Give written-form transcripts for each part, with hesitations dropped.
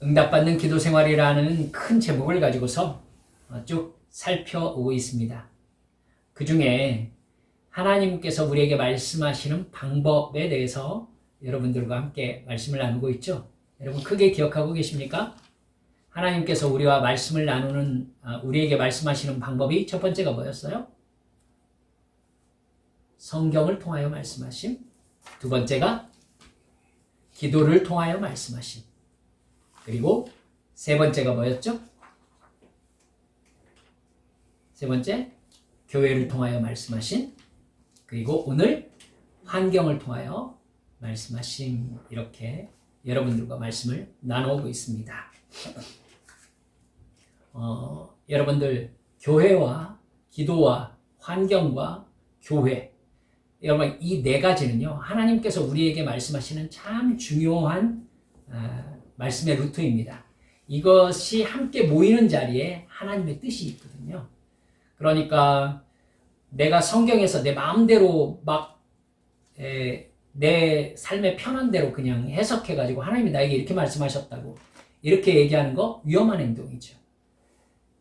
응답받는 기도 생활이라는 큰 제목을 가지고서 쭉 살펴오고 있습니다. 그 중에 하나님께서 우리에게 말씀하시는 방법에 대해서 여러분들과 함께 말씀을 나누고 있죠. 여러분 크게 기억하고 계십니까? 하나님께서 우리와 말씀을 나누는, 우리에게 말씀하시는 방법이 첫 번째가 뭐였어요? 성경을 통하여 말씀하심. 두 번째가 기도를 통하여 말씀하심. 그리고 세 번째가 뭐였죠? 세 번째, 교회를 통하여 말씀하신. 그리고 오늘 환경을 통하여 말씀하심. 이렇게 여러분들과 말씀을 나누고 있습니다. 여러분들 교회와 기도와 환경과 교회, 여러분 이 네 가지는요 하나님께서 우리에게 말씀하시는 참 중요한 말씀의 루트입니다. 이것이 함께 모이는 자리에 하나님의 뜻이 있거든요. 그러니까 내가 성경에서 내 마음대로 막 내 삶의 편한 대로 그냥 해석해가지고 하나님이 나에게 이렇게 말씀하셨다고 이렇게 얘기하는 거 위험한 행동이죠.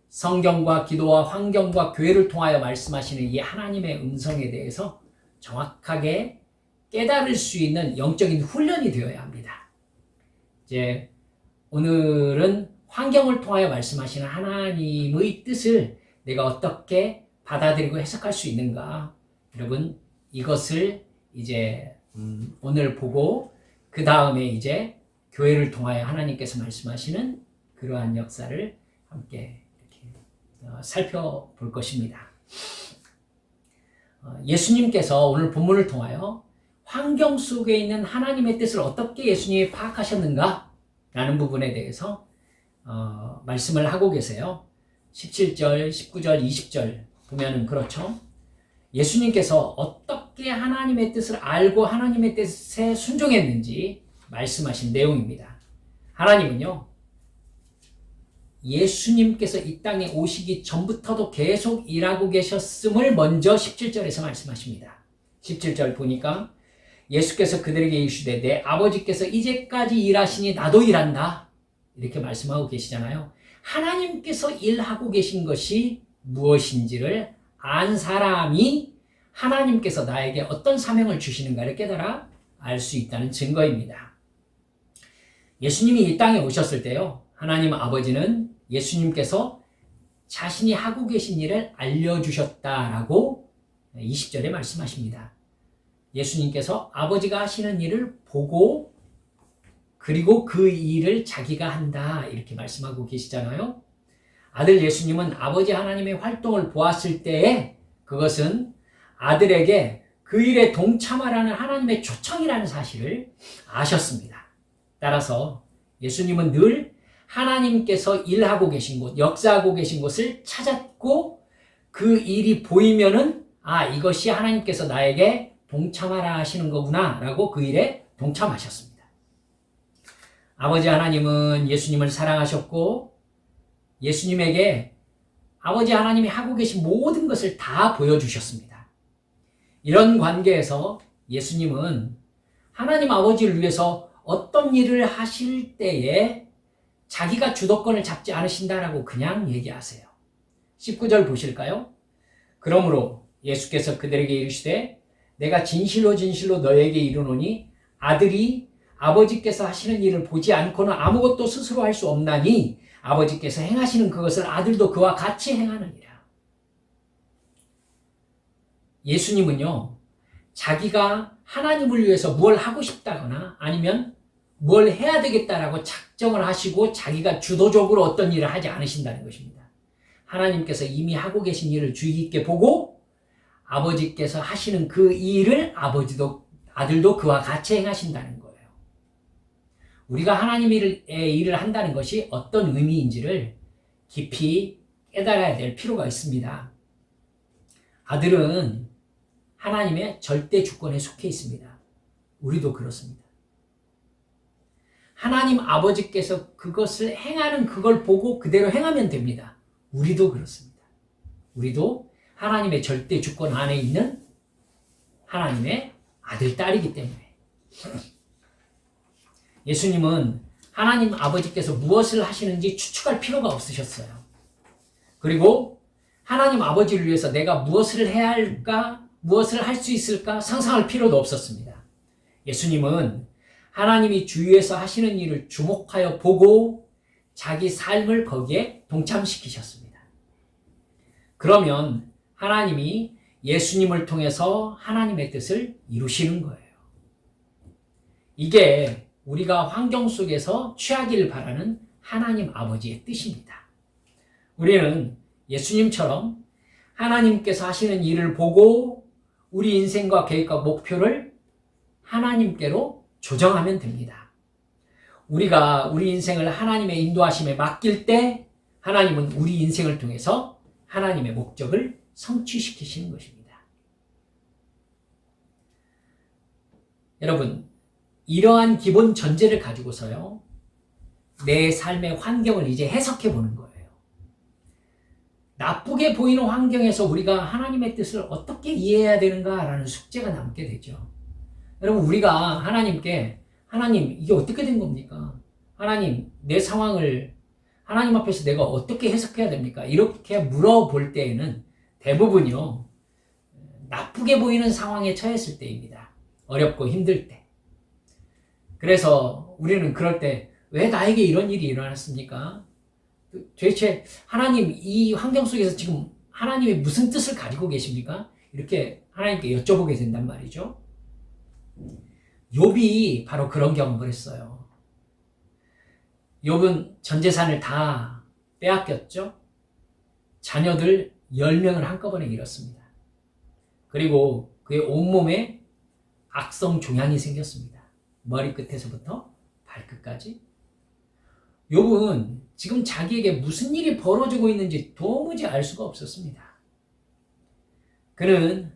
성경과 기도와 환경과 교회를 통하여 말씀하시는 이 하나님의 음성에 대해서 정확하게 깨달을 수 있는 영적인 훈련이 되어야 합니다. 이제 오늘은 환경을 통하여 말씀하시는 하나님의 뜻을 내가 어떻게 받아들이고 해석할 수 있는가? 여러분 이것을 이제 오늘 보고 그 다음에 이제 교회를 통하여 하나님께서 말씀하시는 그러한 역사를 함께 이렇게 살펴볼 것입니다. 예수님께서 오늘 본문을 통하여 환경 속에 있는 하나님의 뜻을 어떻게 예수님이 파악하셨는가? 라는 부분에 대해서 말씀을 하고 계세요. 17절, 19절, 20절 보면은 그렇죠. 예수님께서 어떻게 하나님의 뜻을 알고 하나님의 뜻에 순종했는지 말씀하신 내용입니다. 하나님은요, 예수님께서 이 땅에 오시기 전부터도 계속 일하고 계셨음을 먼저 17절에서 말씀하십니다. 17절 보니까 예수께서 그들에게 이르시되 내 아버지께서 이제까지 일하시니 나도 일한다. 이렇게 말씀하고 계시잖아요. 하나님께서 일하고 계신 것이 무엇인지를 안 사람이 하나님께서 나에게 어떤 사명을 주시는가를 깨달아 알 수 있다는 증거입니다. 예수님이 이 땅에 오셨을 때요, 하나님 아버지는 예수님께서 자신이 하고 계신 일을 알려주셨다라고 20절에 말씀하십니다. 예수님께서 아버지가 하시는 일을 보고 그리고 그 일을 자기가 한다 이렇게 말씀하고 계시잖아요. 아들 예수님은 아버지 하나님의 활동을 보았을 때에 그것은 아들에게 그 일에 동참하라는 하나님의 초청이라는 사실을 아셨습니다. 따라서 예수님은 늘 하나님께서 일하고 계신 곳, 역사하고 계신 곳을 찾았고 그 일이 보이면은 이것이 하나님께서 나에게 동참하라 하시는 거구나 라고 그 일에 동참하셨습니다. 아버지 하나님은 예수님을 사랑하셨고 예수님에게 아버지 하나님이 하고 계신 모든 것을 다 보여주셨습니다. 이런 관계에서 예수님은 하나님 아버지를 위해서 어떤 일을 하실 때에 자기가 주도권을 잡지 않으신다라고 그냥 얘기하세요. 19절 보실까요? 그러므로 예수께서 그들에게 이르시되 내가 진실로 진실로 너에게 이르노니 아들이 아버지께서 하시는 일을 보지 않고는 아무것도 스스로 할 수 없나니 아버지께서 행하시는 그것을 아들도 그와 같이 행하느니라. 예수님은요, 자기가 하나님을 위해서 뭘 하고 싶다거나 아니면 뭘 해야 되겠다라고 작정을 하시고 자기가 주도적으로 어떤 일을 하지 않으신다는 것입니다. 하나님께서 이미 하고 계신 일을 주의 깊게 보고 아버지께서 하시는 그 일을 아들도 그와 같이 행하신다는 거예요. 우리가 하나님의 일을 한다는 것이 어떤 의미인지를 깊이 깨달아야 될 필요가 있습니다. 아들은 하나님의 절대 주권에 속해 있습니다. 우리도 그렇습니다. 하나님 아버지께서 그것을 행하는 그걸 보고 그대로 행하면 됩니다. 우리도 그렇습니다. 우리도 하나님의 절대 주권 안에 있는 하나님의 아들, 딸이기 때문에. 예수님은 하나님 아버지께서 무엇을 하시는지 추측할 필요가 없으셨어요. 그리고 하나님 아버지를 위해서 내가 무엇을 해야 할까, 무엇을 할 수 있을까 상상할 필요도 없었습니다. 예수님은 하나님이 주위에서 하시는 일을 주목하여 보고 자기 삶을 거기에 동참시키셨습니다. 그러면 하나님이 예수님을 통해서 하나님의 뜻을 이루시는 거예요. 이게 우리가 환경 속에서 취하기를 바라는 하나님 아버지의 뜻입니다. 우리는 예수님처럼 하나님께서 하시는 일을 보고 우리 인생과 계획과 목표를 하나님께로 조정하면 됩니다. 우리가 우리 인생을 하나님의 인도하심에 맡길 때 하나님은 우리 인생을 통해서 하나님의 목적을 성취시키시는 것입니다. 여러분, 이러한 기본 전제를 가지고서요, 내 삶의 환경을 이제 해석해 보는 거예요. 나쁘게 보이는 환경에서 우리가 하나님의 뜻을 어떻게 이해해야 되는가라는 숙제가 남게 되죠. 여러분, 우리가 하나님께, 하나님, 이게 어떻게 된 겁니까? 하나님, 내 상황을 하나님 앞에서 내가 어떻게 해석해야 됩니까? 이렇게 물어볼 때에는 대부분요, 나쁘게 보이는 상황에 처했을 때입니다. 어렵고 힘들 때. 그래서 우리는 그럴 때, 왜 나에게 이런 일이 일어났습니까? 도대체 하나님, 이 환경 속에서 지금 하나님이 무슨 뜻을 가지고 계십니까? 이렇게 하나님께 여쭤보게 된단 말이죠. 욥이 바로 그런 경험을 했어요. 욥은 전 재산을 다 빼앗겼죠. 자녀들 10명을 한꺼번에 잃었습니다. 그리고 그의 온몸에 악성 종양이 생겼습니다. 머리끝에서부터 발끝까지. 욥은 지금 자기에게 무슨 일이 벌어지고 있는지 도무지 알 수가 없었습니다. 그는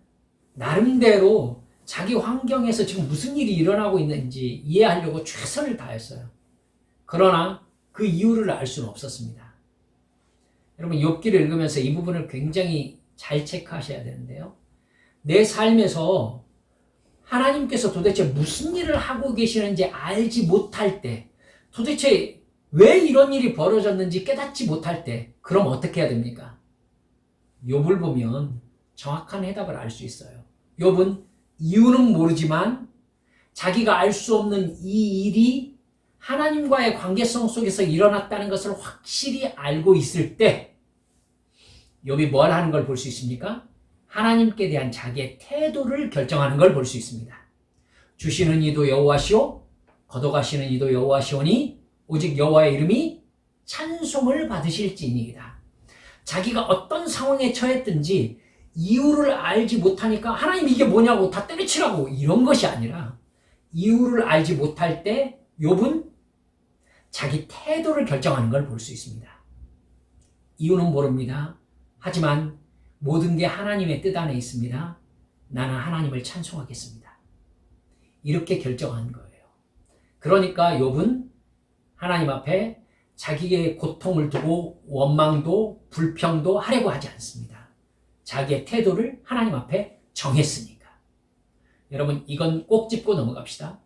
나름대로 자기 환경에서 지금 무슨 일이 일어나고 있는지 이해하려고 최선을 다했어요. 그러나 그 이유를 알 수는 없었습니다. 여러분, 욥기를 읽으면서 이 부분을 굉장히 잘 체크하셔야 되는데요. 내 삶에서 하나님께서 도대체 무슨 일을 하고 계시는지 알지 못할 때, 도대체 왜 이런 일이 벌어졌는지 깨닫지 못할 때, 그럼 어떻게 해야 됩니까? 욥을 보면 정확한 해답을 알 수 있어요. 욥은 이유는 모르지만 자기가 알 수 없는 이 일이 하나님과의 관계성 속에서 일어났다는 것을 확실히 알고 있을 때 욥이 뭘 하는 걸 볼 수 있습니까? 하나님께 대한 자기의 태도를 결정하는 걸 볼 수 있습니다. 주시는 이도 여호와시오, 걷어가시는 이도 여호와시오니 오직 여호와의 이름이 찬송을 받으실지니이다. 자기가 어떤 상황에 처했든지 이유를 알지 못하니까 하나님 이게 뭐냐고 다 때려치라고 이런 것이 아니라, 이유를 알지 못할 때 욥은 자기 태도를 결정하는 걸 볼 수 있습니다. 이유는 모릅니다. 하지만 모든 게 하나님의 뜻 안에 있습니다. 나는 하나님을 찬송하겠습니다. 이렇게 결정한 거예요. 그러니까 욥은 하나님 앞에 자기의 고통을 두고 원망도 불평도 하려고 하지 않습니다. 자기의 태도를 하나님 앞에 정했으니까. 여러분, 이건 꼭 짚고 넘어갑시다.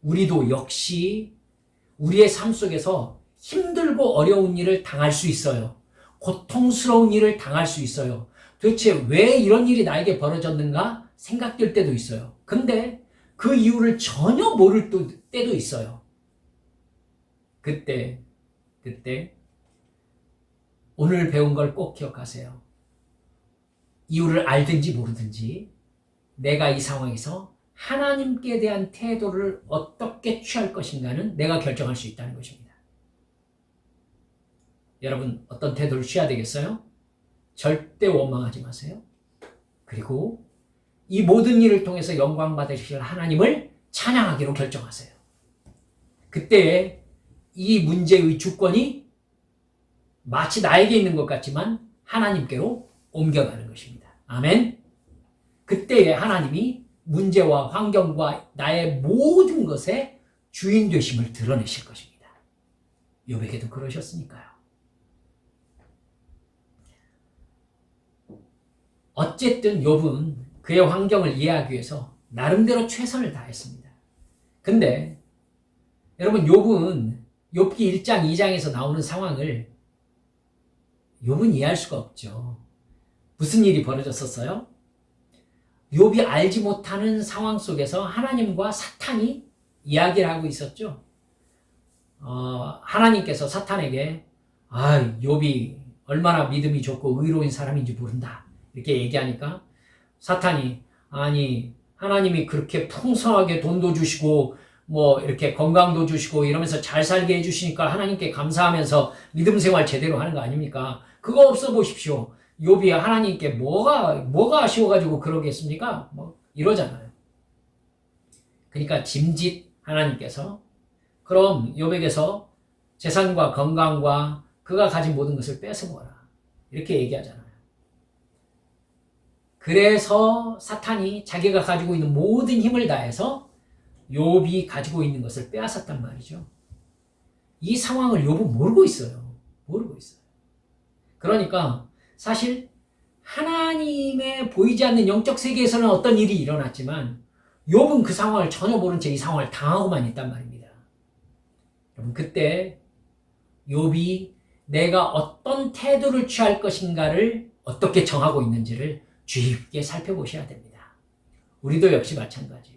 우리도 역시 우리의 삶 속에서 힘들고 어려운 일을 당할 수 있어요. 고통스러운 일을 당할 수 있어요. 도대체 왜 이런 일이 나에게 벌어졌는가 생각될 때도 있어요. 근데 그 이유를 전혀 모를 때도 있어요. 그때 오늘 배운 걸 꼭 기억하세요. 이유를 알든지 모르든지 내가 이 상황에서 하나님께 대한 태도를 어떻게 취할 것인가는 내가 결정할 수 있다는 것입니다. 여러분, 어떤 태도를 취해야 되겠어요? 절대 원망하지 마세요. 그리고 이 모든 일을 통해서 영광 받으실 하나님을 찬양하기로 결정하세요. 그때 이 문제의 주권이 마치 나에게 있는 것 같지만 하나님께로 옮겨가는 것입니다. 아멘. 그때에 하나님이 문제와 환경과 나의 모든 것에 주인 되심을 드러내실 것입니다. 욥에게도 그러셨으니까요. 어쨌든 욥은 그의 환경을 이해하기 위해서 나름대로 최선을 다했습니다. 근데 여러분, 욥은 욥기 1장, 2장에서 나오는 상황을 욥은 이해할 수가 없죠. 무슨 일이 벌어졌었어요? 욥이 알지 못하는 상황 속에서 하나님과 사탄이 이야기를 하고 있었죠. 하나님께서 사탄에게 욥이 얼마나 믿음이 좋고 의로운 사람인지 모른다 이렇게 얘기하니까 사탄이 아니 하나님이 그렇게 풍성하게 돈도 주시고 뭐 이렇게 건강도 주시고 이러면서 잘 살게 해주시니까 하나님께 감사하면서 믿음 생활 제대로 하는 거 아닙니까? 그거 없어 보십시오. 욥이 하나님께 뭐가 아쉬워가지고 그러겠습니까? 뭐 이러잖아요. 그러니까 짐짓 하나님께서 그럼 욥에게서 재산과 건강과 그가 가진 모든 것을 뺏어보아라 이렇게 얘기하잖아요. 그래서 사탄이 자기가 가지고 있는 모든 힘을 다해서 욥이 가지고 있는 것을 빼앗았단 말이죠. 이 상황을 욥은 모르고 있어요. 그러니까 사실 하나님의 보이지 않는 영적 세계에서는 어떤 일이 일어났지만 욥은 그 상황을 전혀 모른 채 이 상황을 당하고만 있단 말입니다. 여러분 그때 욥이 내가 어떤 태도를 취할 것인가를 어떻게 정하고 있는지를 주의 깊게 살펴보셔야 됩니다. 우리도 역시 마찬가지예요.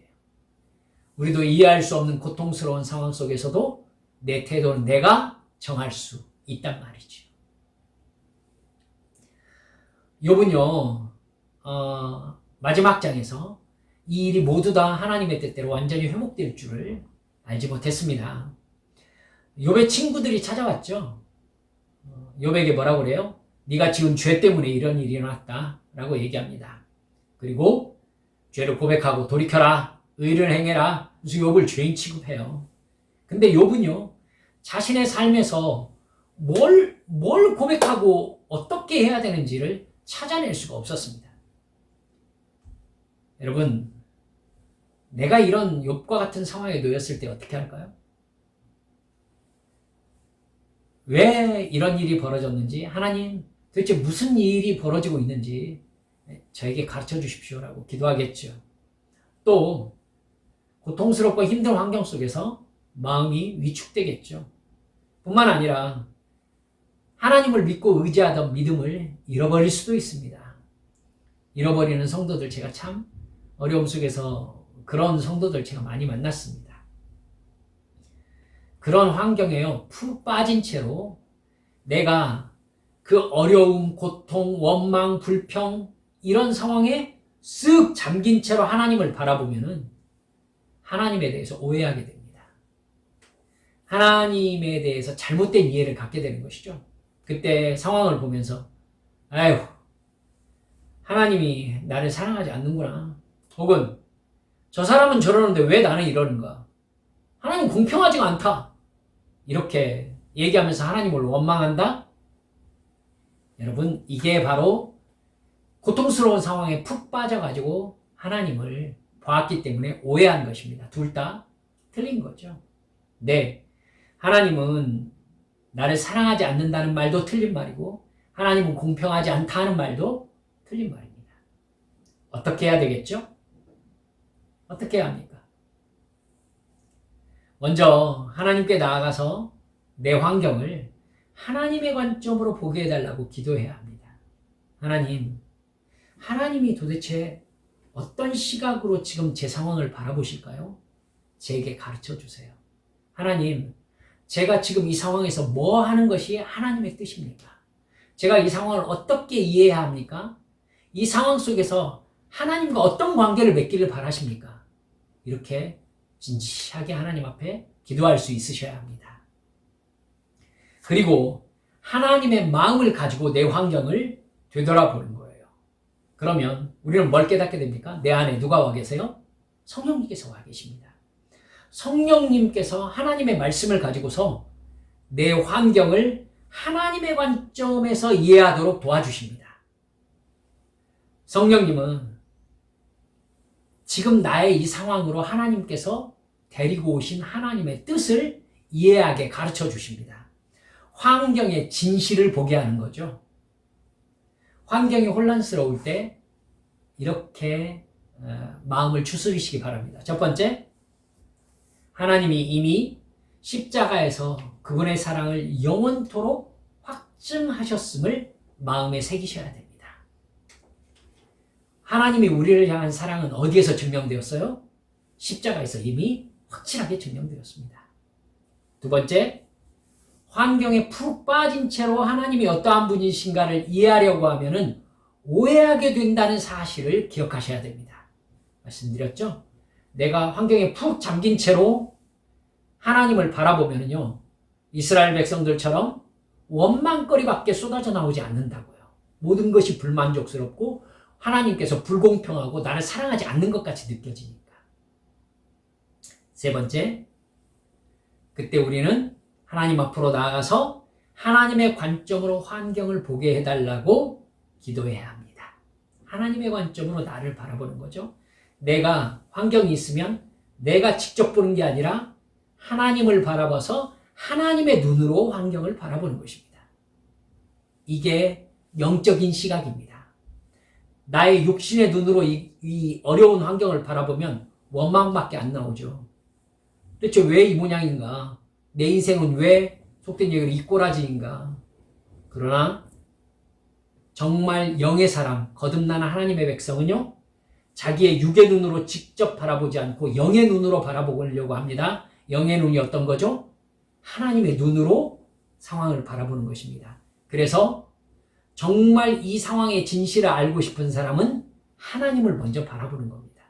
우리도 이해할 수 없는 고통스러운 상황 속에서도 내 태도는 내가 정할 수 있단 말이죠. 욥은요, 마지막 장에서 이 일이 모두 다 하나님의 뜻대로 완전히 회복될 줄을 알지 못했습니다. 욥의 친구들이 찾아왔죠. 욥에게 뭐라고 그래요? 네가 지은 죄 때문에 이런 일이 일어났다 라고 얘기합니다. 그리고 죄를 고백하고 돌이켜라, 의를 행해라. 그래서 욥을 죄인 취급해요. 근데 욥은요, 자신의 삶에서 뭘 고백하고 어떻게 해야 되는지를 찾아낼 수가 없었습니다. 여러분, 내가 이런 욥과 같은 상황에 놓였을 때 어떻게 할까요? 왜 이런 일이 벌어졌는지, 하나님 도대체 무슨 일이 벌어지고 있는지 저에게 가르쳐 주십시오라고 기도하겠죠. 또 고통스럽고 힘든 환경 속에서 마음이 위축되겠죠. 뿐만 아니라 하나님을 믿고 의지하던 믿음을 잃어버릴 수도 있습니다. 잃어버리는 성도들 제가 참 어려움 속에서 그런 성도들 제가 많이 만났습니다. 그런 환경에요, 푹 빠진 채로 내가 그 어려움, 고통, 원망, 불평 이런 상황에 쓱 잠긴 채로 하나님을 바라보면은 하나님에 대해서 오해하게 됩니다. 하나님에 대해서 잘못된 이해를 갖게 되는 것이죠. 그때 상황을 보면서 아휴, 하나님이 나를 사랑하지 않는구나. 혹은 저 사람은 저러는데 왜 나는 이러는가. 하나님 공평하지가 않다. 이렇게 얘기하면서 하나님을 원망한다? 여러분, 이게 바로 고통스러운 상황에 푹 빠져가지고 하나님을 보았기 때문에 오해한 것입니다. 둘 다 틀린 거죠. 네, 하나님은 나를 사랑하지 않는다는 말도 틀린 말이고 하나님은 공평하지 않다는 말도 틀린 말입니다. 어떻게 해야 되겠죠? 어떻게 해야 합니까? 먼저 하나님께 나아가서 내 환경을 하나님의 관점으로 보게 해달라고 기도해야 합니다. 하나님이 도대체 어떤 시각으로 지금 제 상황을 바라보실까요? 제게 가르쳐 주세요. 하나님, 제가 지금 이 상황에서 뭐 하는 것이 하나님의 뜻입니까? 제가 이 상황을 어떻게 이해해야 합니까? 이 상황 속에서 하나님과 어떤 관계를 맺기를 바라십니까? 이렇게 진지하게 하나님 앞에 기도할 수 있으셔야 합니다. 그리고 하나님의 마음을 가지고 내 환경을 되돌아보는 거예요. 그러면 우리는 뭘 깨닫게 됩니까? 내 안에 누가 와 계세요? 성령님께서 와 계십니다. 성령님께서 하나님의 말씀을 가지고서 내 환경을 하나님의 관점에서 이해하도록 도와주십니다. 성령님은 지금 나의 이 상황으로 하나님께서 데리고 오신 하나님의 뜻을 이해하게 가르쳐 주십니다. 환경의 진실을 보게 하는 거죠. 환경이 혼란스러울 때 이렇게 마음을 추스리시기 바랍니다. 첫 번째, 하나님이 이미 십자가에서 그분의 사랑을 영원토록 확증하셨음을 마음에 새기셔야 됩니다. 하나님이 우리를 향한 사랑은 어디에서 증명되었어요? 십자가에서 이미 확실하게 증명되었습니다. 두 번째, 환경에 푹 빠진 채로 하나님이 어떠한 분이신가를 이해하려고 하면은 오해하게 된다는 사실을 기억하셔야 됩니다. 말씀드렸죠? 내가 환경에 푹 잠긴 채로 하나님을 바라보면요, 이스라엘 백성들처럼 원망거리밖에 쏟아져 나오지 않는다고요. 모든 것이 불만족스럽고 하나님께서 불공평하고 나를 사랑하지 않는 것 같이 느껴지니까. 세 번째, 그때 우리는 하나님 앞으로 나아가서 하나님의 관점으로 환경을 보게 해달라고 기도해야 합니다. 하나님의 관점으로 나를 바라보는 거죠. 내가 환경이 있으면 내가 직접 보는 게 아니라 하나님을 바라봐서 하나님의 눈으로 환경을 바라보는 것입니다. 이게 영적인 시각입니다. 나의 육신의 눈으로 이 어려운 환경을 바라보면 원망밖에 안 나오죠. 도대체 왜 이 모양인가? 내 인생은 왜 속된 얘기로 이 꼬라지인가? 그러나 정말 영의 사람, 거듭나는 하나님의 백성은요, 자기의 육의 눈으로 직접 바라보지 않고 영의 눈으로 바라보려고 합니다. 영의 눈이 어떤 거죠? 하나님의 눈으로 상황을 바라보는 것입니다. 그래서 정말 이 상황의 진실을 알고 싶은 사람은 하나님을 먼저 바라보는 겁니다.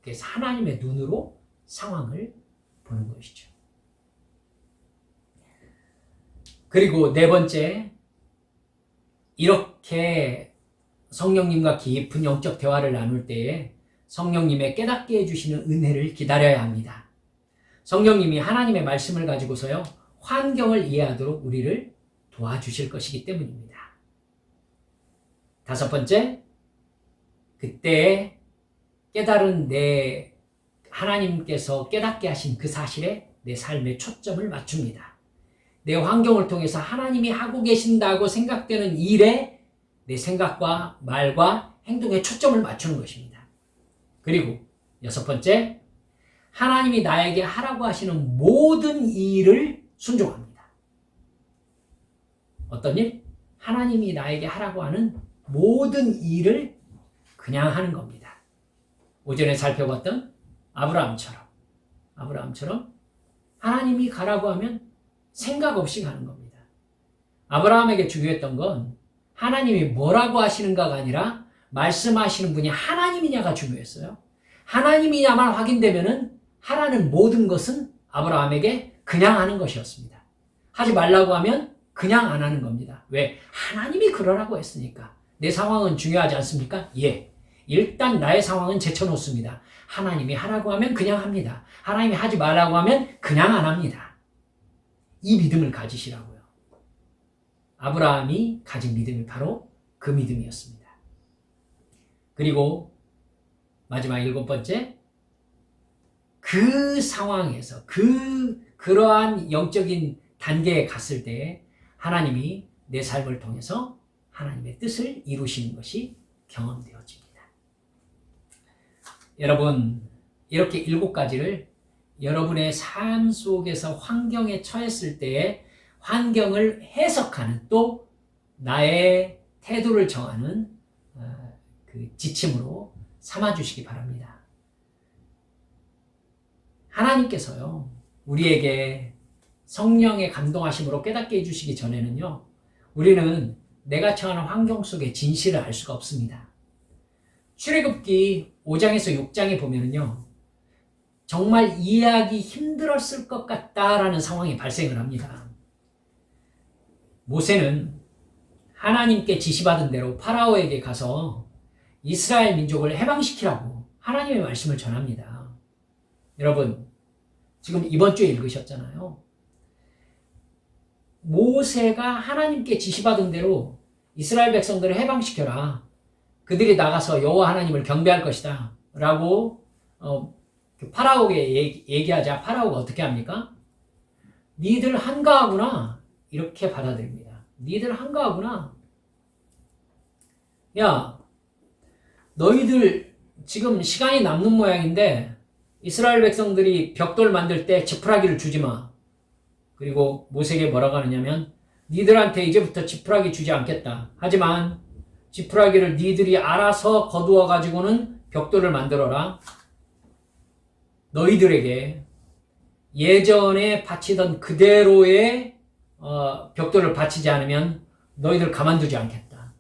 그래서 하나님의 눈으로 상황을 보는 것이죠. 그리고 네 번째, 이렇게 성령님과 깊은 영적 대화를 나눌 때에 성령님의 깨닫게 해주시는 은혜를 기다려야 합니다. 성령님이 하나님의 말씀을 가지고서요, 환경을 이해하도록 우리를 도와주실 것이기 때문입니다. 다섯 번째, 그때 깨달은 내 하나님께서 깨닫게 하신 그 사실에 내 삶의 초점을 맞춥니다. 내 환경을 통해서 하나님이 하고 계신다고 생각되는 일에 내 생각과 말과 행동에 초점을 맞추는 것입니다. 그리고 여섯 번째, 하나님이 나에게 하라고 하시는 모든 일을 순종합니다. 어떤 일? 하나님이 나에게 하라고 하는 모든 일을 그냥 하는 겁니다. 오전에 살펴봤던 아브라함처럼 하나님이 가라고 하면 생각 없이 가는 겁니다. 아브라함에게 중요했던 건 하나님이 뭐라고 하시는가가 아니라 말씀하시는 분이 하나님이냐가 중요했어요. 하나님이냐만 확인되면은 하라는 모든 것은 아브라함에게 그냥 하는 것이었습니다. 하지 말라고 하면 그냥 안 하는 겁니다. 왜? 하나님이 그러라고 했으니까. 내 상황은 중요하지 않습니까? 예. 일단 나의 상황은 제쳐놓습니다. 하나님이 하라고 하면 그냥 합니다. 하나님이 하지 말라고 하면 그냥 안 합니다. 이 믿음을 가지시라고요. 아브라함이 가진 믿음이 바로 그 믿음이었습니다. 그리고 마지막 일곱 번째, 그 상황에서 그러한 영적인 단계에 갔을 때 하나님이 내 삶을 통해서 하나님의 뜻을 이루시는 것이 경험되어집니다. 여러분, 이렇게 일곱 가지를 여러분의 삶 속에서 환경에 처했을 때에 환경을 해석하는, 또 나의 태도를 정하는 그 지침으로 삼아주시기 바랍니다. 하나님께서요, 우리에게 성령의 감동하심으로 깨닫게 해주시기 전에는요, 우리는 내가 처하는 환경 속의 진실을 알 수가 없습니다. 출애굽기 5장에서 6장에 보면은요, 정말 이해하기 힘들었을 것 같다라는 상황이 발생을 합니다. 모세는 하나님께 지시받은 대로 파라오에게 가서 이스라엘 민족을 해방시키라고 하나님의 말씀을 전합니다. 여러분, 지금 이번 주에 읽으셨잖아요. 모세가 하나님께 지시받은 대로 이스라엘 백성들을 해방시켜라. 그들이 나가서 여호와 하나님을 경배할 것이다. 라고 파라오에게 얘기하자 파라오가 어떻게 합니까? 니들 한가하구나. 이렇게 받아들입니다. 니들 한가하구나. 야, 너희들 지금 시간이 남는 모양인데 이스라엘 백성들이 벽돌 만들 때 지푸라기를 주지 마. 그리고 모세에게 뭐라고 하느냐면 니들한테 이제부터 지푸라기 주지 않겠다. 하지만 지푸라기를 니들이 알아서 거두어 가지고는 벽돌을 만들어라. 너희들에게 예전에 바치던 그대로의 벽돌을 바치지 않으면 너희들 가만두지 않겠다.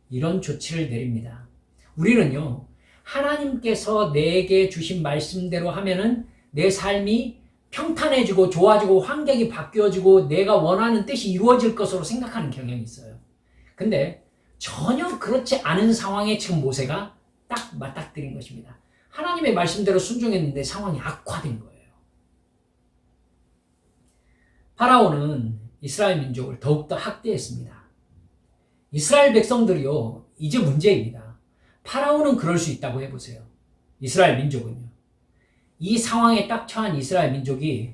이런 조치를 내립니다. 우리는요, 하나님께서 내게 주신 말씀대로 하면은 내 삶이 평탄해지고 좋아지고 환경이 바뀌어지고 내가 원하는 뜻이 이루어질 것으로 생각하는 경향이 있어요. 근데 전혀 그렇지 않은 상황에 지금 모세가 딱 맞닥뜨린 것입니다. 하나님의 말씀대로 순종했는데 상황이 악화된 거예요. 파라오는 이스라엘 민족을 더욱더 학대했습니다. 이스라엘 백성들이요, 이제 문제입니다. 파라오는 그럴 수 있다고 해보세요. 이스라엘 민족은요. 이 상황에 딱 처한 이스라엘 민족이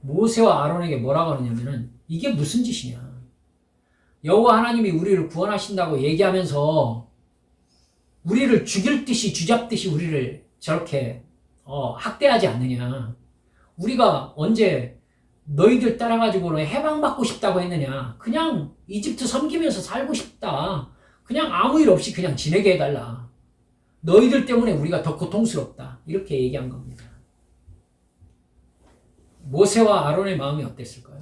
모세와 아론에게 뭐라고 하느냐면은 이게 무슨 짓이냐. 여호와 하나님이 우리를 구원하신다고 얘기하면서 우리를 죽일 듯이 쥐잡듯이 우리를 저렇게 학대하지 않느냐. 우리가 언제 너희들 따라가지고는 해방받고 싶다고 했느냐. 그냥 이집트 섬기면서 살고 싶다. 그냥 아무 일 없이 그냥 지내게 해달라. 너희들 때문에 우리가 더 고통스럽다. 이렇게 얘기한 겁니다. 모세와 아론의 마음이 어땠을까요?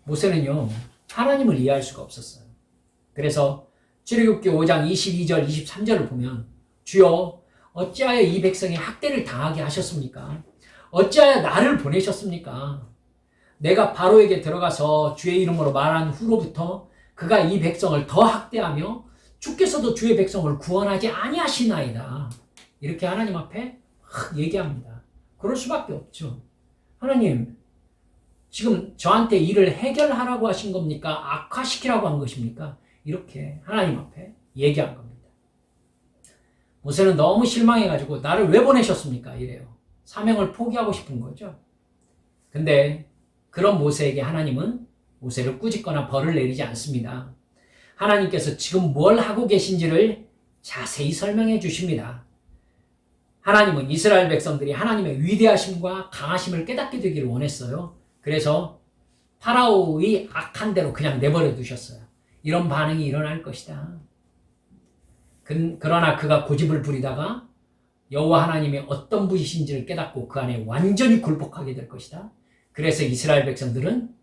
모세는요, 하나님을 이해할 수가 없었어요. 그래서 출애굽기 5장 22절, 23절을 보면 주여 어찌하여 이 백성이 학대를 당하게 하셨습니까? 어찌하여 나를 보내셨습니까? 내가 바로에게 들어가서 주의 이름으로 말한 후로부터 그가 이 백성을 더 학대하며 주께서도 주의 백성을 구원하지 아니하시나이다. 이렇게 하나님 앞에 얘기합니다. 그럴 수밖에 없죠. 하나님, 지금 저한테 일을 해결하라고 하신 겁니까? 악화시키라고 한 것입니까? 이렇게 하나님 앞에 얘기한 겁니다. 모세는 너무 실망해가지고 나를 왜 보내셨습니까? 이래요. 사명을 포기하고 싶은 거죠. 근데 그런 모세에게 하나님은 모세를 꾸짖거나 벌을 내리지 않습니다. 하나님께서 지금 뭘 하고 계신지를 자세히 설명해 주십니다. 하나님은 이스라엘 백성들이 하나님의 위대하심과 강하심을 깨닫게 되기를 원했어요. 그래서 파라오의 악한 대로 그냥 내버려 두셨어요. 이런 반응이 일어날 것이다. 그러나 그가 고집을 부리다가 여호와 하나님이 어떤 분이신지를 깨닫고 그 안에 완전히 굴복하게 될 것이다. 그래서 이스라엘 백성들은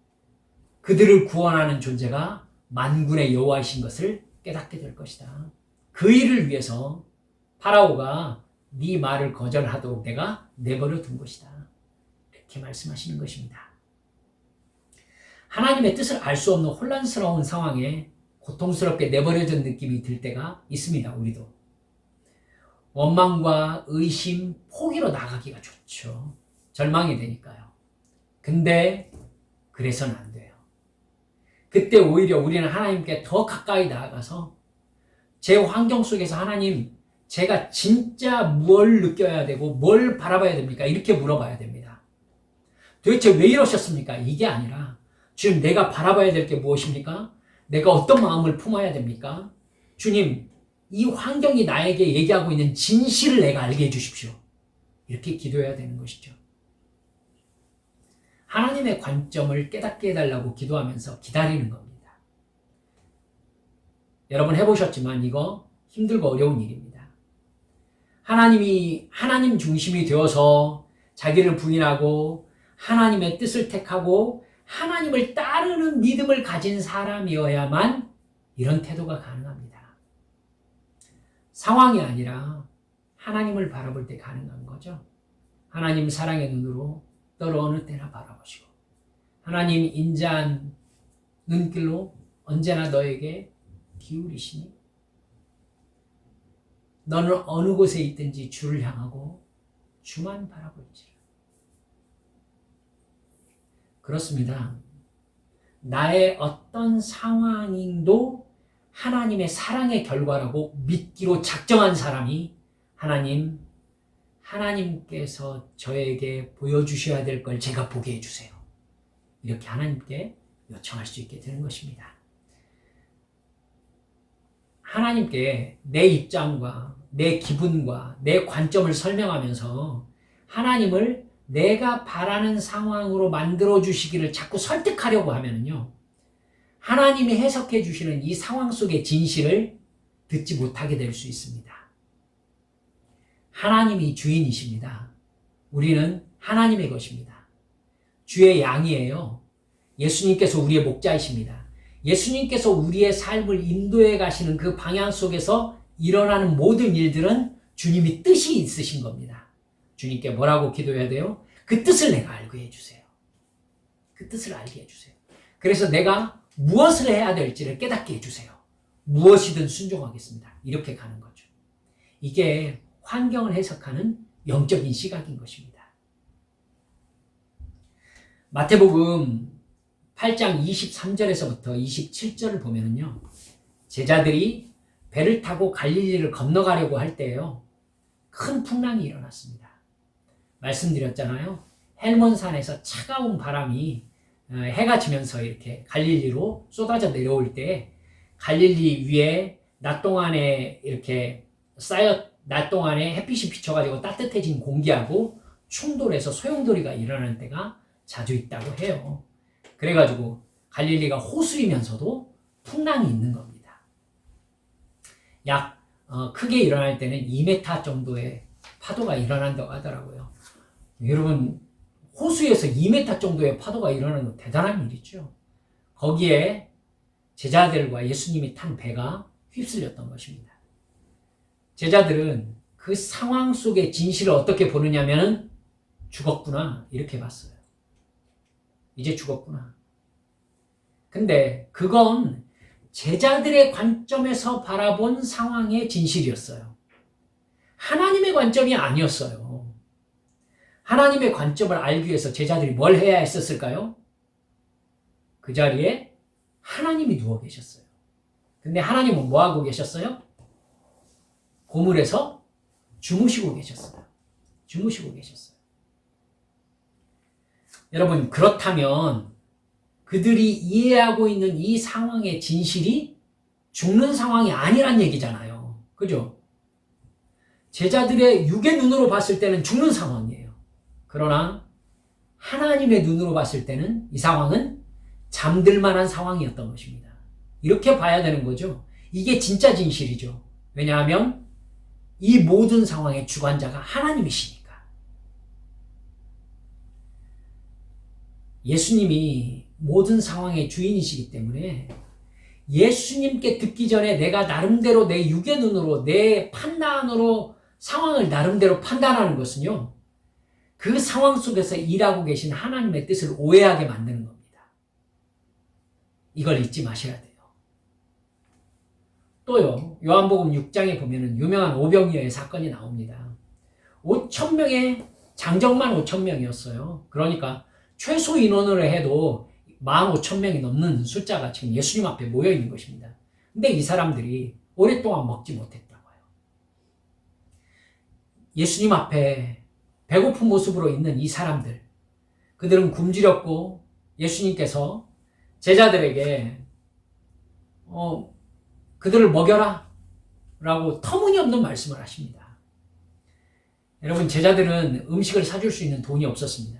그들을 구원하는 존재가 만군의 여호와이신 것을 깨닫게 될 것이다. 그 일을 위해서 파라오가 네 말을 거절하도록 내가 내버려 둔 것이다. 이렇게 말씀하시는 것입니다. 하나님의 뜻을 알 수 없는 혼란스러운 상황에 고통스럽게 내버려진 느낌이 들 때가 있습니다. 우리도. 원망과 의심, 포기로 나가기가 좋죠. 절망이 되니까요. 근데 그래서는 안 돼요. 그때 오히려 우리는 하나님께 더 가까이 나아가서 제 환경 속에서 하나님, 제가 진짜 뭘 느껴야 되고 뭘 바라봐야 됩니까? 이렇게 물어봐야 됩니다. 도대체 왜 이러셨습니까? 이게 아니라 주님, 내가 바라봐야 될 게 무엇입니까? 내가 어떤 마음을 품어야 됩니까? 주님, 이 환경이 나에게 얘기하고 있는 진실을 내가 알게 해주십시오. 이렇게 기도해야 되는 것이죠. 하나님의 관점을 깨닫게 해달라고 기도하면서 기다리는 겁니다. 여러분 해보셨지만 이거 힘들고 어려운 일입니다. 하나님이 하나님 중심이 되어서 자기를 부인하고 하나님의 뜻을 택하고 하나님을 따르는 믿음을 가진 사람이어야만 이런 태도가 가능합니다. 상황이 아니라 하나님을 바라볼 때 가능한 거죠. 하나님 사랑의 눈으로 너를 어느 때나 바라보시고 하나님 인자한 눈길로 언제나 너에게 기울이시니 너는 어느 곳에 있든지 주를 향하고 주만 바라볼지라. 그렇습니다. 나의 어떤 상황도 하나님의 사랑의 결과라고 믿기로 작정한 사람이 하나님께서 저에게 보여주셔야 될 걸 제가 보게 해주세요. 이렇게 하나님께 요청할 수 있게 되는 것입니다. 하나님께 내 입장과 내 기분과 내 관점을 설명하면서 하나님을 내가 바라는 상황으로 만들어 주시기를 자꾸 설득하려고 하면요, 하나님이 해석해 주시는 이 상황 속의 진실을 듣지 못하게 될 수 있습니다. 하나님이 주인이십니다. 우리는 하나님의 것입니다. 주의 양이에요. 예수님께서 우리의 목자이십니다. 예수님께서 우리의 삶을 인도해 가시는 그 방향 속에서 일어나는 모든 일들은 주님이 뜻이 있으신 겁니다. 주님께 뭐라고 기도해야 돼요? 그 뜻을 내가 알게 해주세요. 그 뜻을 알게 해주세요. 그래서 내가 무엇을 해야 될지를 깨닫게 해주세요. 무엇이든 순종하겠습니다. 이렇게 가는 거죠. 이게 환경을 해석하는 영적인 시각인 것입니다. 마태복음 8장 23절에서부터 27절을 보면은요, 제자들이 배를 타고 갈릴리를 건너가려고 할 때에요, 큰 풍랑이 일어났습니다. 말씀드렸잖아요. 헬몬산에서 차가운 바람이 해가 지면서 이렇게 갈릴리로 쏟아져 내려올 때 갈릴리 위에 낮 동안에 이렇게 낮 동안에 햇빛이 비쳐가지고 따뜻해진 공기하고 충돌해서 소용돌이가 일어나는 때가 자주 있다고 해요. 그래가지고 갈릴리가 호수이면서도 풍랑이 있는 겁니다. 크게 일어날 때는 2m 정도의 파도가 일어난다고 하더라고요. 여러분, 호수에서 2m 정도의 파도가 일어나는 건 대단한 일이죠. 거기에 제자들과 예수님이 탄 배가 휩쓸렸던 것입니다. 제자들은 그 상황 속의 진실을 어떻게 보느냐면, 죽었구나 이렇게 봤어요. 이제 죽었구나. 근데 그건 제자들의 관점에서 바라본 상황의 진실이었어요. 하나님의 관점이 아니었어요. 하나님의 관점을 알기 위해서 제자들이 뭘 해야 했었을까요? 그 자리에 하나님이 누워 계셨어요. 근데 하나님은 뭐 하고 계셨어요? 고물에서 주무시고 계셨어요. 주무시고 계셨어요. 여러분, 그렇다면 그들이 이해하고 있는 이 상황의 진실이 죽는 상황이 아니란 얘기잖아요. 그죠? 제자들의 육의 눈으로 봤을 때는 죽는 상황이에요. 그러나 하나님의 눈으로 봤을 때는 이 상황은 잠들 만한 상황이었던 것입니다. 이렇게 봐야 되는 거죠. 이게 진짜 진실이죠. 왜냐하면 이 모든 상황의 주관자가 하나님이시니까. 예수님이 모든 상황의 주인이시기 때문에 예수님께 듣기 전에 내가 나름대로 내 육의 눈으로, 내 판단으로 상황을 나름대로 판단하는 것은요, 그 상황 속에서 일하고 계신 하나님의 뜻을 오해하게 만드는 겁니다. 이걸 잊지 마셔야 돼요. 또요, 요한복음 6장에 보면은 유명한 오병이어의 사건이 나옵니다. 5,000명의 장정만 5,000명이었어요. 그러니까 최소 인원으로 해도 15,000명이 넘는 숫자가 지금 예수님 앞에 모여 있는 것입니다. 근데 이 사람들이 오랫동안 먹지 못했다고요. 예수님 앞에 배고픈 모습으로 있는 이 사람들, 그들은 굶주렸고 예수님께서 제자들에게 그들을 먹여라 라고 터무니없는 말씀을 하십니다. 여러분, 제자들은 음식을 사줄 수 있는 돈이 없었습니다.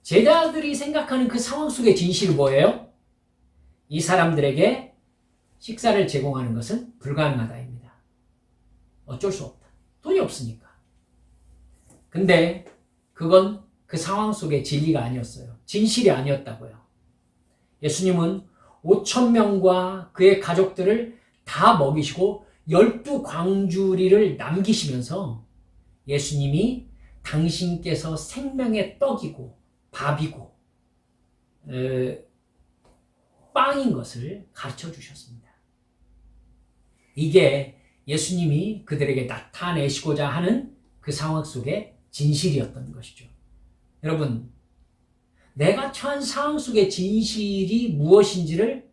제자들이 생각하는 그 상황 속의 진실이 뭐예요? 이 사람들에게 식사를 제공하는 것은 불가능하다입니다. 어쩔 수 없다. 돈이 없으니까. 근데 그건 그 상황 속의 진리가 아니었어요. 진실이 아니었다고요. 예수님은 5,000명과 그의 가족들을 다 먹이시고 12광주리를 남기시면서 예수님이 당신께서 생명의 떡이고 밥이고 빵인 것을 가르쳐 주셨습니다. 이게 예수님이 그들에게 나타내시고자 하는 그 상황 속의 진실이었던 것이죠. 여러분, 내가 처한 상황 속의 진실이 무엇인지를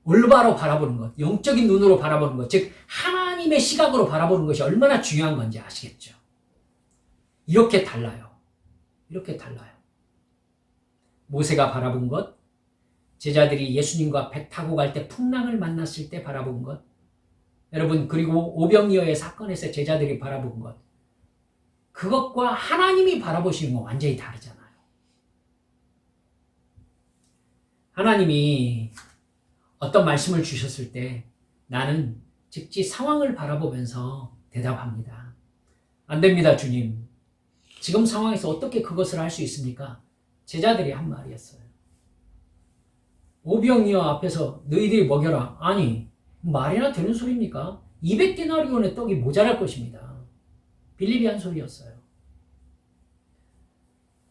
올바로 바라보는 것, 영적인 눈으로 바라보는 것, 즉 하나님의 시각으로 바라보는 것이 얼마나 중요한 건지 아시겠죠? 이렇게 달라요. 이렇게 달라요. 모세가 바라본 것, 제자들이 예수님과 배 타고 갈 때 풍랑을 만났을 때 바라본 것, 여러분, 그리고 오병이어의 사건에서 제자들이 바라본 것, 그것과 하나님이 바라보시는 건 완전히 다르잖아요. 하나님이 어떤 말씀을 주셨을 때 나는 즉시 상황을 바라보면서 대답합니다. 안 됩니다, 주님. 지금 상황에서 어떻게 그것을 할 수 있습니까? 제자들이 한 말이었어요. 오병이어 앞에서 너희들이 먹여라. 아니, 말이나 되는 소리입니까? 200데나리온의 떡이 모자랄 것입니다. 빌립이 한 소리였어요.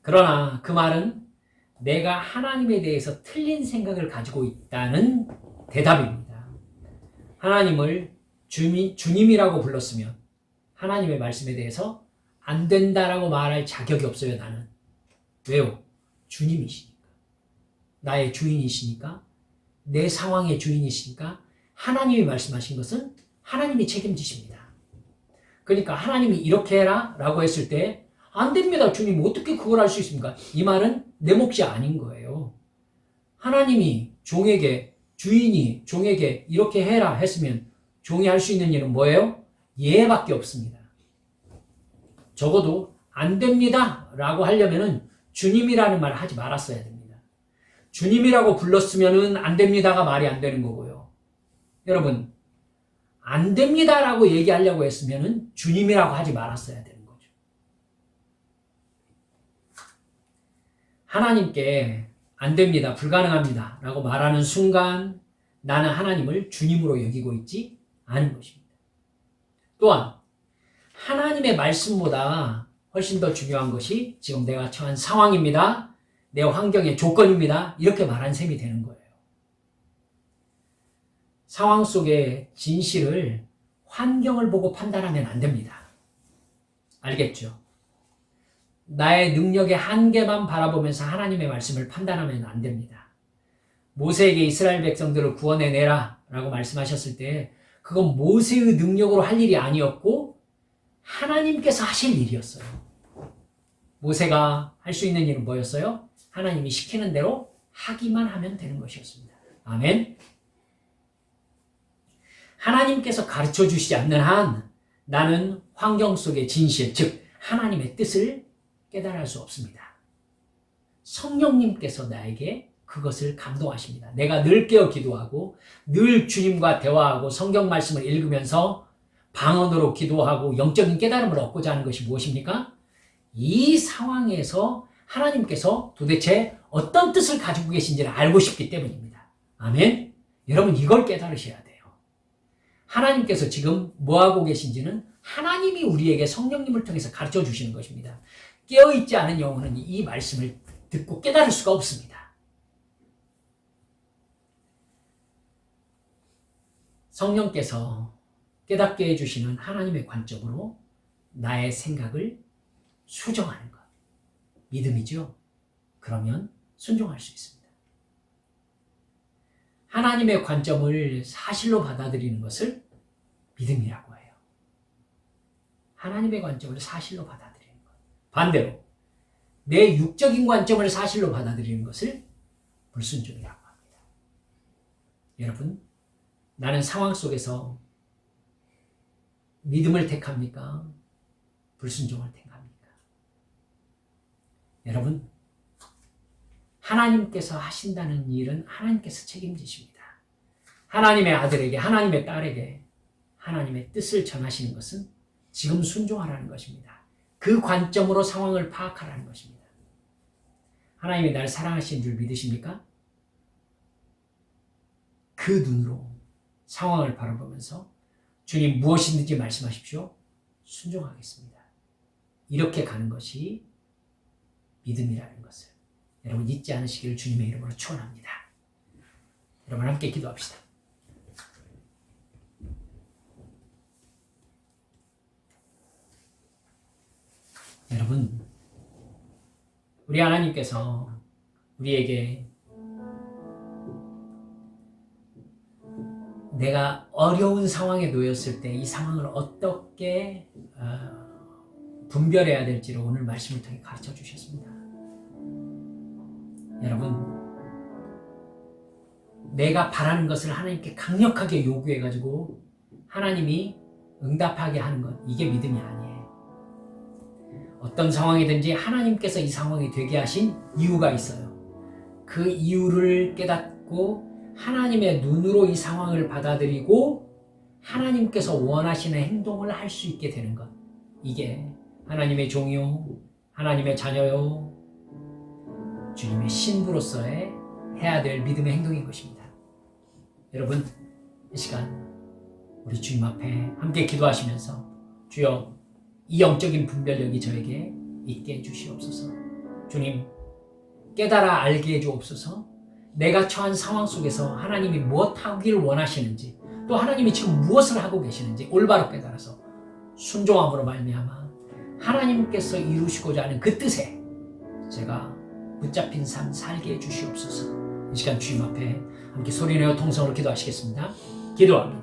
그러나 그 말은 내가 하나님에 대해서 틀린 생각을 가지고 있다는 대답입니다. 하나님을 주님이라고 불렀으면 하나님의 말씀에 대해서 안 된다라고 말할 자격이 없어요, 나는. 왜요? 주님이시니까. 나의 주인이시니까. 내 상황의 주인이시니까. 하나님이 말씀하신 것은 하나님이 책임지십니다. 그러니까 하나님이 이렇게 해라 라고 했을 때 안 됩니다, 주님. 어떻게 그걸 할 수 있습니까? 이 말은 내 몫이 아닌 거예요. 하나님이 종에게, 주인이 종에게 이렇게 해라 했으면 종이 할 수 있는 일은 뭐예요? 예밖에 없습니다. 적어도 안 됩니다 라고 하려면은 주님이라는 말을 하지 말았어야 됩니다. 주님이라고 불렀으면은 안 됩니다가 말이 안 되는 거고요. 여러분, 안 됩니다라고 얘기하려고 했으면은 주님이라고 하지 말았어야 되는 거죠. 하나님께 안 됩니다, 불가능합니다 라고 말하는 순간 나는 하나님을 주님으로 여기고 있지 않은 것입니다. 또한 하나님의 말씀보다 훨씬 더 중요한 것이 지금 내가 처한 상황입니다. 내 환경의 조건입니다. 이렇게 말한 셈이 되는 거예요. 상황 속의 진실을 환경을 보고 판단하면 안 됩니다. 알겠죠? 나의 능력의 한계만 바라보면서 하나님의 말씀을 판단하면 안 됩니다. 모세에게 이스라엘 백성들을 구원해내라 라고 말씀하셨을 때 그건 모세의 능력으로 할 일이 아니었고 하나님께서 하실 일이었어요. 모세가 할 수 있는 일은 뭐였어요? 하나님이 시키는 대로 하기만 하면 되는 것이었습니다. 아멘. 하나님께서 가르쳐 주시지 않는 한 나는 환경 속의 진실, 즉 하나님의 뜻을 깨달을 수 없습니다. 성령님께서 나에게 그것을 감동하십니다. 내가 늘 깨어 기도하고 늘 주님과 대화하고 성경 말씀을 읽으면서 방언으로 기도하고 영적인 깨달음을 얻고자 하는 것이 무엇입니까? 이 상황에서 하나님께서 도대체 어떤 뜻을 가지고 계신지를 알고 싶기 때문입니다. 아멘? 여러분 이걸 깨달으셔야 돼요. 하나님께서 지금 뭐하고 계신지는 하나님이 우리에게 성령님을 통해서 가르쳐 주시는 것입니다. 깨어있지 않은 영혼은 이 말씀을 듣고 깨달을 수가 없습니다. 성령께서 깨닫게 해주시는 하나님의 관점으로 나의 생각을 수정하는 것. 믿음이죠? 그러면 순종할 수 있습니다. 하나님의 관점을 사실로 받아들이는 것을 믿음이라고 해요. 하나님의 관점을 사실로 받아들이는 것. 반대로 내 육적인 관점을 사실로 받아들이는 것을 불순종이라고 합니다. 여러분, 나는 상황 속에서 믿음을 택합니까? 불순종을 택합니까? 여러분, 하나님께서 하신다는 일은 하나님께서 책임지십니다. 하나님의 아들에게, 하나님의 딸에게 하나님의 뜻을 전하시는 것은 지금 순종하라는 것입니다. 그 관점으로 상황을 파악하라는 것입니다. 하나님이 나를 사랑하시는 줄 믿으십니까? 그 눈으로 상황을 바라보면서 주님 무엇이든지 말씀하십시오. 순종하겠습니다. 이렇게 가는 것이 믿음이라는 것을 여러분 잊지 않으시기를 주님의 이름으로 축원합니다. 여러분 함께 기도합시다. 여러분, 우리 하나님께서 우리에게 내가 어려운 상황에 놓였을 때 이 상황을 어떻게 분별해야 될지를 오늘 말씀을 통해 가르쳐 주셨습니다. 여러분, 내가 바라는 것을 하나님께 강력하게 요구해가지고 하나님이 응답하게 하는 것, 이게 믿음이 아니에요. 어떤 상황이든지 하나님께서 이 상황이 되게 하신 이유가 있어요. 그 이유를 깨닫고 하나님의 눈으로 이 상황을 받아들이고 하나님께서 원하시는 행동을 할 수 있게 되는 것. 이게 하나님의 종이요, 하나님의 자녀요, 주님의 신부로서의 해야 될 믿음의 행동인 것입니다. 여러분, 이 시간 우리 주님 앞에 함께 기도하시면서 주여 이 영적인 분별력이 저에게 있게 해주시옵소서. 주님, 깨달아 알게 해주옵소서. 내가 처한 상황 속에서 하나님이 무엇 하기를 원하시는지, 또 하나님이 지금 무엇을 하고 계시는지 올바로 깨달아서 순종함으로 말미암아 하나님께서 이루시고자 하는 그 뜻에 제가 붙잡힌 삶 살게 해주시옵소서. 이 시간 주님 앞에 함께 소리내어 통성으로 기도하시겠습니다. 기도합니다.